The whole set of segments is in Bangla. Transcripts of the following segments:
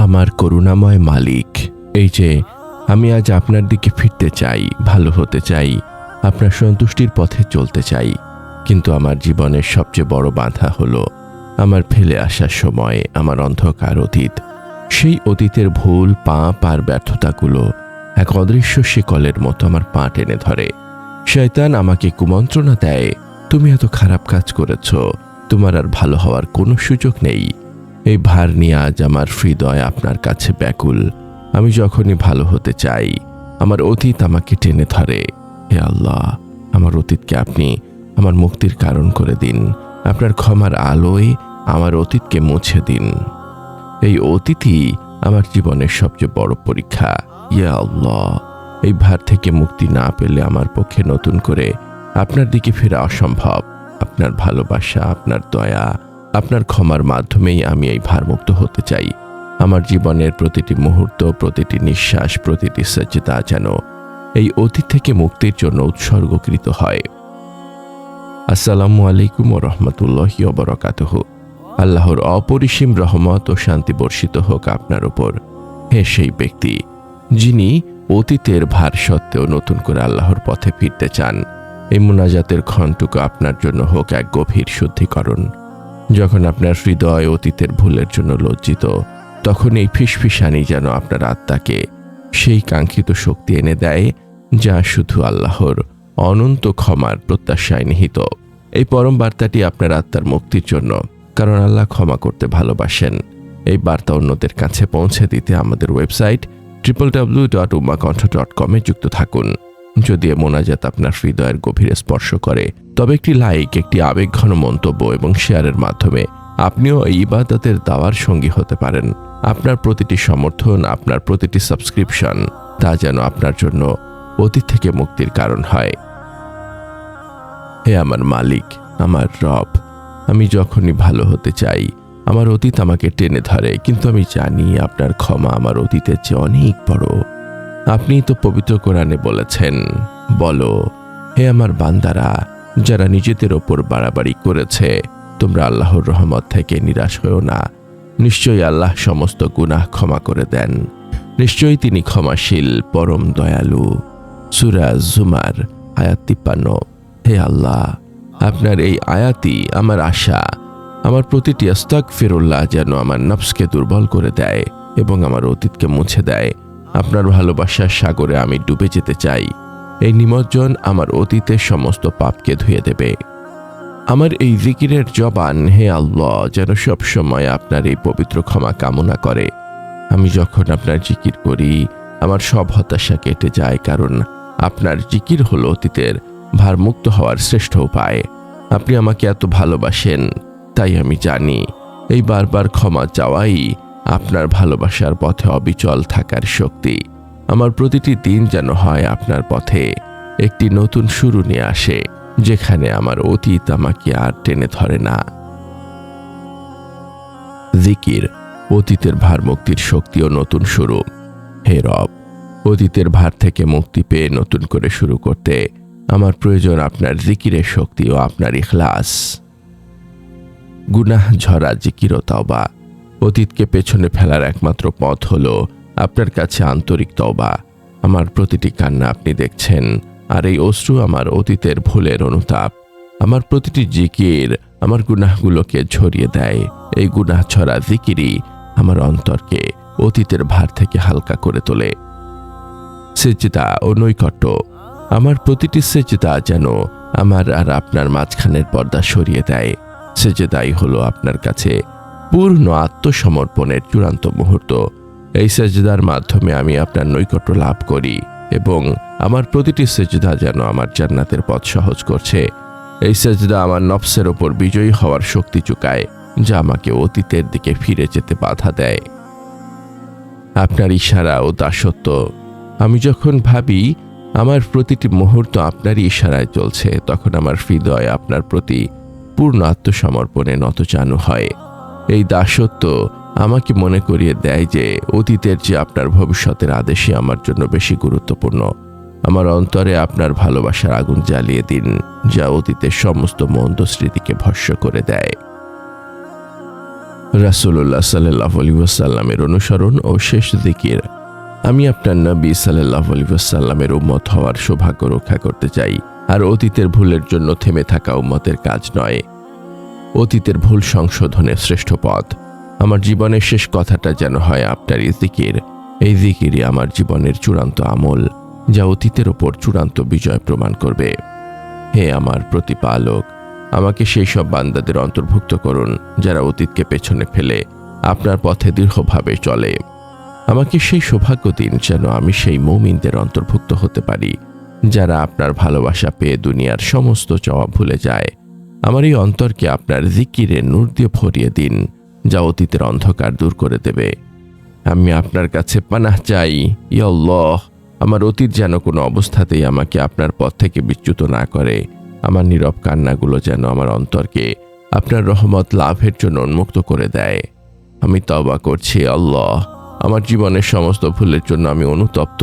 আমার করুণাময় মালিক, এই যে আমি আজ আপনার দিকে ফিরতে চাই, ভালো হতে চাই, আপনার সন্তুষ্টির পথে চলতে চাই, কিন্তু আমার জীবনের সবচেয়ে বড় বাধা হলো আমার ফেলে আসার সময় আমার অন্ধকার অতীত। সেই অতীতের ভুল, পাপ আর ব্যর্থতাগুলো এক অদৃশ্য শিকলের মতো আমার পা টেনে ধরে। শয়তান আমাকে কুমন্ত্রণা দেয়, তুমি এত খারাপ কাজ করেছ, তোমার আর ভালো হওয়ার কোনো সুযোগ নেই। এই ভার নিয়ে আজ আমার হৃদয় আপনার কাছে ব্যাকুল। আমি যখনই ভালো হতে চাই, আমার অতীত আমাকে টেনে ধরে। হে আল্লাহ, আমার অতীতকে আপনি আমার মুক্তির কারণ করে দিন। আপনার ক্ষমার আলোয় আমার অতীতকে মুছে দিন। এই অতীতই আমার জীবনের সবচেয়ে বড় পরীক্ষা। ইয়া আল্লাহ, এই ভার থেকে মুক্তি না পেলে আমার পক্ষে নতুন করে আপনার দিকে ফেরা অসম্ভব। আপনার ভালোবাসা, আপনার দয়া, আপনার ক্ষমার মাধ্যমেই আমি এই ভারমুক্ত হতে চাই। আমার জীবনের প্রতিটি মুহূর্ত, প্রতিটি নিঃশ্বাস, প্রতিটি সজ্জদা যেন এই অতীত থেকে মুক্তির জন্য উৎসর্গকৃত হয়। আসসালামু আলাইকুম ওয়া রাহমাতুল্লাহি ওয়া বারাকাতুহু। আল্লাহর অপরিসীম রহমত ও শান্তি বর্ষিত হোক আপনার উপর। হে সেই ব্যক্তি যিনি অতীতের ভার সত্ত্বেও নতুন করে আল্লাহর পথে ফিরতে চান, এই মুনাজাতের ক্ষণটুকু আপনার জন্য হোক এক গভীর শুদ্ধিকরণ। যখন আপনার হৃদয় অতীতের ভুলের জন্য লজ্জিত, তখন এই ফিসফিসানি যেন আপনার আত্মাকে সেই কাঙ্ক্ষিত শক্তি এনে দেয় যা শুধু আল্লাহর অনন্ত ক্ষমার প্রত্যাশায় নিহিত। এই পরম বার্তাটি আপনার আত্মার মুক্তির জন্য, কারণ আল্লাহ ক্ষমা করতে ভালোবাসেন। এই বার্তা অন্যদের কাছে পৌঁছে দিতে আমাদের ওয়েবসাইট www.ummahkonth.com যুক্ত থাকুন। যদি এ মোনাজাত আপনার হৃদয়ের গভীরে স্পর্শ করে, তবে একটি লাইক, একটি আবেগঘন মন্তব্য এবং শেয়ারের মাধ্যমে আপনিও এই ইবাদতের দাওয়ার সঙ্গী হতে পারেন। আপনার প্রতিটি সমর্থন, আপনার প্রতিটি সাবস্ক্রিপশন, তা যেন আপনার জন্য অতীত থেকে মুক্তির কারণ হয়। হে আমার মালিক, আমার রব, আমি যখনই ভালো হতে চাই, আমার অতীত আমাকে টেনে ধরে, কিন্তু আমি জানি আপনার ক্ষমা আমার অতীতের চেয়ে অনেক বড়। আপনি তো পবিত্র কোরআনে বলেছেন, বলো, হে আমার বান্দারা, যারা নিজেদের ওপর বাড়াবাড়ি করেছে, তোমরা আল্লাহর রহমত থেকে নিরাশ হও না। নিশ্চয়ই আল্লাহ সমস্ত গুনাহ ক্ষমা করে দেন। নিশ্চয়ই তিনি ক্ষমাশীল, পরম দয়ালু। সূরা জুমার আয়াত 53। হে আল্লাহ, আপনার এই আয়াতই আমার আশা। আমার প্রতিটি আস্তাগফিরুল্লাহ যেন আমার নফসকে দুর্বল করে দেয় এবং আমার অতীতকে মুছে দেয়। আপনার ভালোবাসার সাগরে আমি ডুবে যেতে চাই। এই নিমজ্জন আমার অতীতের সমস্ত পাপকে ধুয়ে দেবে। আমার এই জিকিরের জবান, হে আল্লাহ, যেন সব সময় আপনার এই পবিত্র ক্ষমা কামনা করে। আমি যখন আপনার জিকির করি, আমার সব হতাশা কেটে যায়, কারণ আপনার জিকির হলো অতীতের ভারমুক্ত হওয়ার শ্রেষ্ঠ উপায়। আপনি আমাকে এত ভালোবাসেন, তাই আমি জানি এই বারবার ক্ষমা চাওয়াই আপনার ভালোবাসার পথে অবিচল থাকার শক্তি। আমার প্রতিটি দিন যেন হয় আপনার পথে একটি নতুন শুরু নিয়ে আসে, যেখানে আমার অতীত আমাকে আর টেনে ধরে না। জিকির, অতীতের ভার মুক্তির শক্তি ও নতুন শুরু। হে রব, অতীতের ভার থেকে মুক্তি পেয়ে নতুন করে শুরু করতে আমার প্রয়োজন আপনার জিকিরের শক্তি ও আপনার ইখলাস। গুনাহ ঝরা জিকির ও তওবা। অতীতকে পেছনে ফেলার একমাত্র পথ হলো আপনার কাছে আন্তরিক তওবা। আমার প্রতিটি কান্না আপনি দেখছেন, আর এই অশ্রু আমার অতীতের ভুলের অনুতাপ। আমার প্রতিটি জিকির আমার গুনাহগুলোকে ঝরিয়ে দেয়। এই গুনাহ ছড়া জিকিরই আমার অন্তরকে অতীতের ভার থেকে হালকা করে তোলে। সেজদা ও নৈকট্য। আমার প্রতিটি সেজদা যেন আমার আর আপনার মাঝখানের পর্দা সরিয়ে দেয়। সেজদাই হলো আপনার কাছে পূর্ণ আত্মসমর্পণের চূড়ান্ত মুহূর্ত। এই সেজদার মাধ্যমে আমি আপনার নৈকট্য লাভ করি এবং আমার প্রতিটি সেজদা যেন আমার জান্নাতের পথ সহজ করছে। এই সেজদা আমার নফসের ওপর বিজয়ী হওয়ার শক্তি চুকায়, যা আমাকে অতীতের দিকে ফিরে যেতে বাধা দেয়। আপনার ইশারা ও দাসত্ব। আমি যখন ভাবি আমার প্রতিটি মুহূর্ত আপনারই ইশারায় চলছে, তখন আমার হৃদয় আপনার প্রতি পূর্ণ আত্মসমর্পণে নতজানু হয়। এই দাসত্ব আমাকে মনে করিয়ে দেয় যে অতীতের যে আপনার ভবিষ্যতের আদেশই আমার জন্য বেশি গুরুত্বপূর্ণ। আমার অন্তরে আপনার ভালোবাসার আগুন জ্বালিয়ে দিন, যা অতীতের সমস্ত মন্দ স্মৃতিকে ভস্ম করে দেয়। রাসূলুল্লাহ সাল্লাল্লাহু আলাইহি ওয়াসাল্লামের অনুসরণ ও শেষ জিকির। আমি আপনার নবী সাল্লাল্লাহু আলাইহি ওয়াসাল্লামের উম্মত হওয়ার সৌভাগ্য রক্ষা করতে চাই। আর অতীতের ভুলের জন্য থেমে থাকা উম্মতের কাজ নয়, অতীতের ভুল সংশোধনের শ্রেষ্ঠ পথ। আমার জীবনের শেষ কথাটা যেন হয় আপনারই জিকির। এই জিকিরই আমার জীবনের চূড়ান্ত আমল, যা অতীতের ওপর চূড়ান্ত বিজয় প্রমাণ করবে। হে আমার প্রতিপালক, আমাকে সেই সব বান্দাদের অন্তর্ভুক্ত করুন যারা অতীতকে পেছনে ফেলে আপনার পথে দৃঢ়ভাবে চলে। আমাকে সেই সৌভাগ্য দিন যেন আমি সেই মুমিনদের অন্তর্ভুক্ত হতে পারি যারা আপনার ভালোবাসা পেয়ে দুনিয়ার সমস্ত চাওয়া ভুলে যায়। আমার এই অন্তরকে আপনার জিকিরে নূর দিয়ে ভরিয়ে দিন, যা অতীতের অন্ধকার দূর করে দেবে। আমি আপনার কাছে পানাহ চাই, ইয়া আল্লাহ, আমার অতীত যেন কোনো অবস্থাতেই আমাকে আপনার পথ থেকে বিচ্যুত না করে। আমার নীরব কান্নাগুলো যেন আমার অন্তরকে আপনার রহমত লাভের জন্য উন্মুক্ত করে দেয়। আমি তওবা করছি আল্লাহ, আমার জীবনের সমস্ত ভুলের জন্য আমি অনুতপ্ত।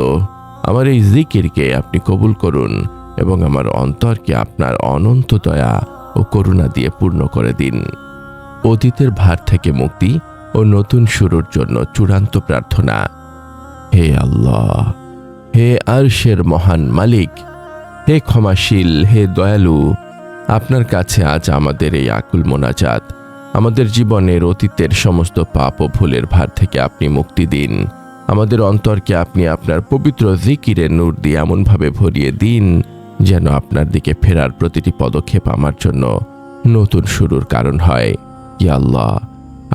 আমার এই জিকিরকে আপনি কবুল করুন এবং আমার অন্তরকে আপনার অনন্ত দয়া ও করুণা দিয়ে পূর্ণ করে দিন। অতীতের ভার থেকে মুক্তি ও নতুন শুরুর জন্য চূড়ান্ত প্রার্থনা। হে আল্লাহ, হে আরশের মহান মালিক, হে ক্ষমাশীল, হে দয়ালু, আপনার কাছে আজ আমাদের এই আকুল মোনাজাত। আমাদের জীবনের অতীতের সমস্ত পাপ ও ভুলের ভার থেকে আপনি মুক্তি দিন। আমাদের অন্তরকে আপনি আপনার পবিত্র জিকিরের নূর দিয়ে এমনভাবে ভরিয়ে দিন যেন আপনার দিকে ফেরার প্রতিটি পদক্ষেপ আমার জন্য নতুন শুরুর কারণ হয়। ইয়া আল্লাহ,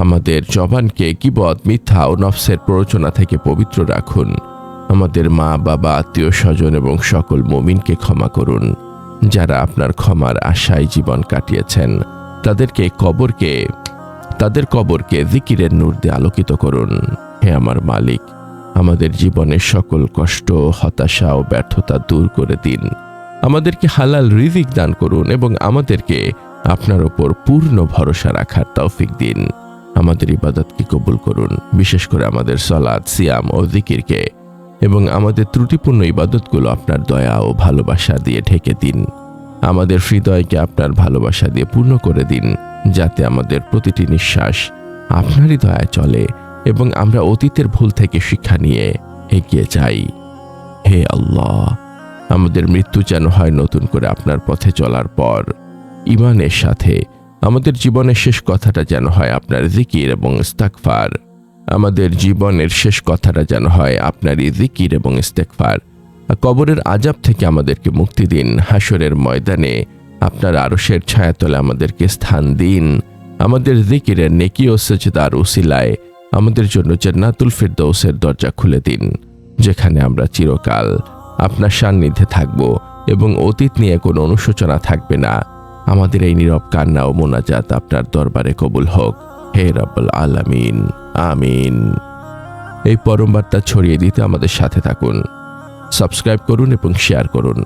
আমাদের জবানকে গীবত, মিথ্যা ও নফসের প্ররোচনা থেকে পবিত্র রাখুন। আমাদের মা, বাবা, আত্মীয় স্বজন এবং সকল মুমিনকে ক্ষমা করুন যারা আপনার ক্ষমার আশায় জীবন কাটিয়েছেন। তাদের কবরকে জিকিরের নূর দিয়ে আলোকিত করুন। হে আমার মালিক, আমাদের জীবনের সকল কষ্ট, হতাশা ও ব্যর্থতা দূর করে দিন। আমাদেরকে হালাল রিজিক দান করুন এবং আমাদেরকে আপনার ওপর পূর্ণ ভরসা রাখার তৌফিক দিন। আমাদের ইবাদতকে কবুল করুন, বিশেষ করে আমাদের সালাত, সিয়াম ও জিকিরকে, এবং আমাদের ত্রুটিপূর্ণ ইবাদতগুলো আপনার দয়া ও ভালোবাসা দিয়ে ঢেকে দিন। আমাদের হৃদয়কে আপনার ভালোবাসা দিয়ে পূর্ণ করে দিন, যাতে আমাদের প্রতিটি নিঃশ্বাস আপনারই দয়ায় চলে এবং আমরা অতীতের ভুল থেকে শিক্ষা নিয়ে এগিয়ে যাই। হে আল্লাহ, আমাদের মৃত্যু যেন হয় নতুন করে আপনার পথে চলার পর ঈমানের সাথে। আমাদের জীবনের শেষ কথাটা যেন হয় আপনার জিকির এবং ইস্তিগফার। আমাদের জীবনের শেষ কথাটা যেন হয় আপনারই জিকির এবং ইস্তিগফার। কবরের আযাব থেকে আমাদেরকে মুক্তি দিন। হাসরের ময়দানে আপনার আরশের ছায়াতলে আমাদেরকে স্থান দিন। আমাদের জিকিরের নেকি ও সিজদার উসিলায় আমাদের জন্য জান্নাতুল ফিরদৌসের দরজা খুলে দিন, যেখানে আমরা চিরকাল আপনার সান্নিধ্যে থাকব এবং অতীত নিয়ে কোনো অনুশোচনা থাকবে না। আমাদের এই নীরব কান্না ও মোনাজাত আপনার দরবারে কবুল হোক। হে রাব্বুল আলামিন, আমিন। এই পরম বার্তা ছড়িয়ে দিতে আমাদের সাথে থাকুন, সাবস্ক্রাইব করুন এবং শেয়ার করুন।